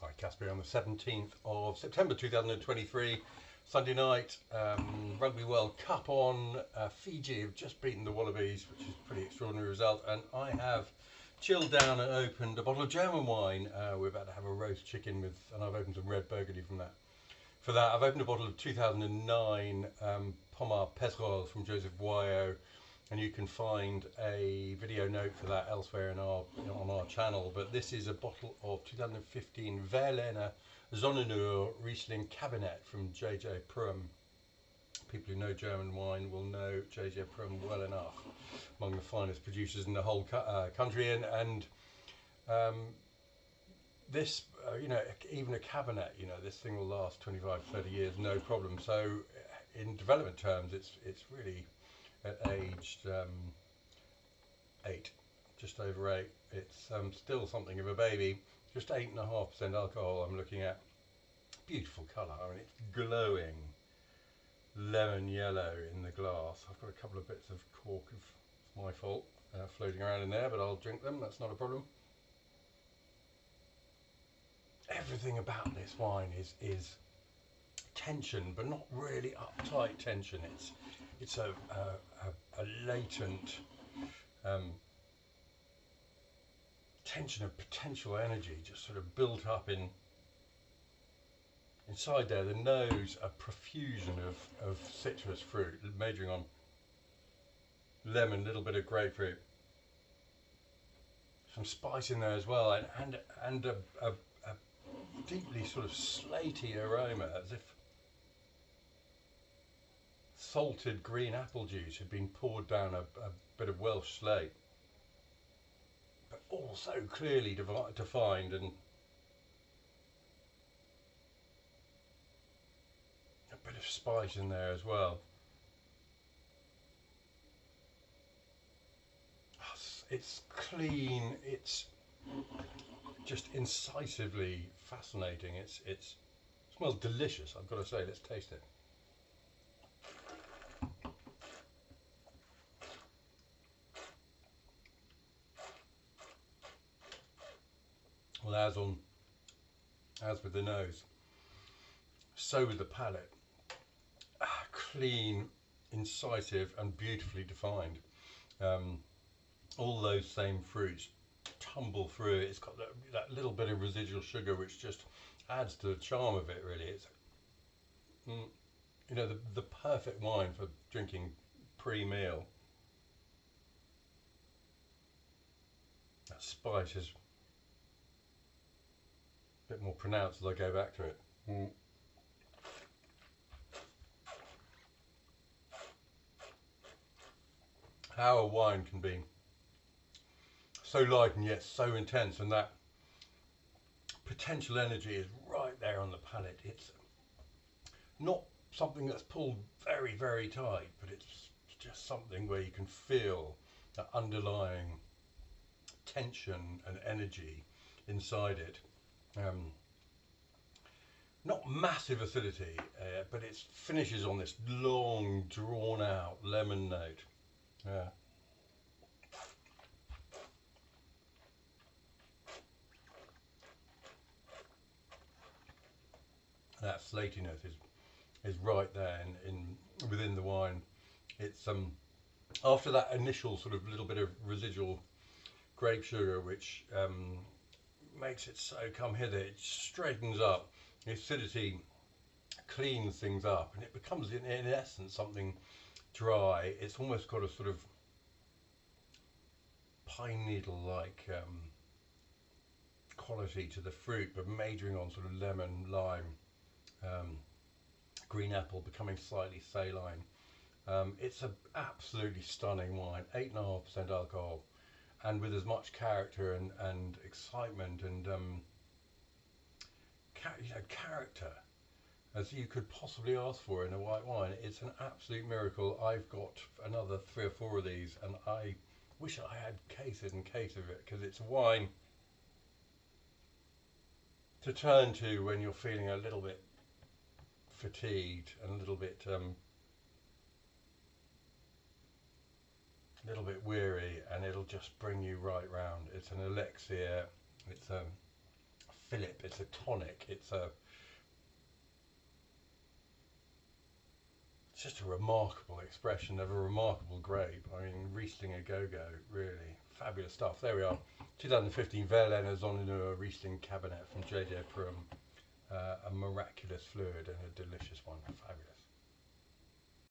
Hi, Caspar, on the 17th of September 2023, Sunday night, Rugby World Cup on. Fiji have just beaten the Wallabies, which is a pretty extraordinary result, and I have chilled down and opened a bottle of German wine. We're about to have a roast chicken with, and I've opened some red burgundy from that. For that, I've opened a bottle of 2009 Pommard Pétrole from Joseph Boyau, and you can find a video note for that elsewhere in on our channel. But this is a bottle of 2015 Wehlener Sonnenuhr Riesling Kabinett from JJ Prum. People who know German wine will know JJ Prum well enough, among the finest producers in the whole country. And this, even a Kabinett, this thing will last 25, 30 years, no problem. So in development terms, it's really at aged 8, just over 8. It's still something of a baby. Just 8.5% alcohol I'm looking at. Beautiful colour. I mean, it's glowing lemon yellow in the glass. I've got a couple of bits of cork, it's my fault, floating around in there, but I'll drink them. That's not a problem. Everything about this wine is tension, but not really uptight tension. It's a latent tension of potential energy, just sort of built up inside there. The nose, a profusion of citrus fruit, majoring on lemon, little bit of grapefruit, some spice in there as well, and a deeply sort of slaty aroma, as if salted green apple juice had been poured down a bit of Welsh slate, but all so clearly defined, and a bit of spice in there as well. It's clean, it's just incisively fascinating. It smells delicious, I've got to say. Let's taste it. Well, as with the nose, so with the palate. Clean, incisive, and beautifully defined. All those same fruits tumble through. It's got that little bit of residual sugar, which just adds to the charm of it. Really, it's the perfect wine for drinking pre-meal. That spice is a bit more pronounced as I go back to it. How a wine can be so light and yet so intense, and that potential energy is right there on the palate. It's not something that's pulled very, very tight, but it's just something where you can feel that underlying tension and energy inside it. Not massive acidity, but it finishes on this long, drawn-out lemon note. That slatiness is right there within the wine. It's after that initial sort of little bit of residual grape sugar, which makes it so come hither, it straightens up. The acidity cleans things up, and it becomes in essence something dry. It's almost got a sort of pine needle like quality to the fruit, but majoring on sort of lemon, lime, green apple, becoming slightly saline. It's an absolutely stunning wine. 8.5% alcohol, and with as much character and excitement and character as you could possibly ask for in a white wine. It's an absolute miracle. I've got another 3 or 4 of these, and I wish I had cases and cases of it, because it's a wine to turn to when you're feeling a little bit fatigued and a little bit weary, and it'll just bring you right round. It's an elixir. It's a fillip, it's a tonic, it's just a remarkable expression of a remarkable grape. I mean, Riesling a go-go, really fabulous stuff. There we are, 2015 Wehlener Sonnenuhr Riesling Kabinett from JJ Prum. A miraculous fluid and a delicious one, fabulous.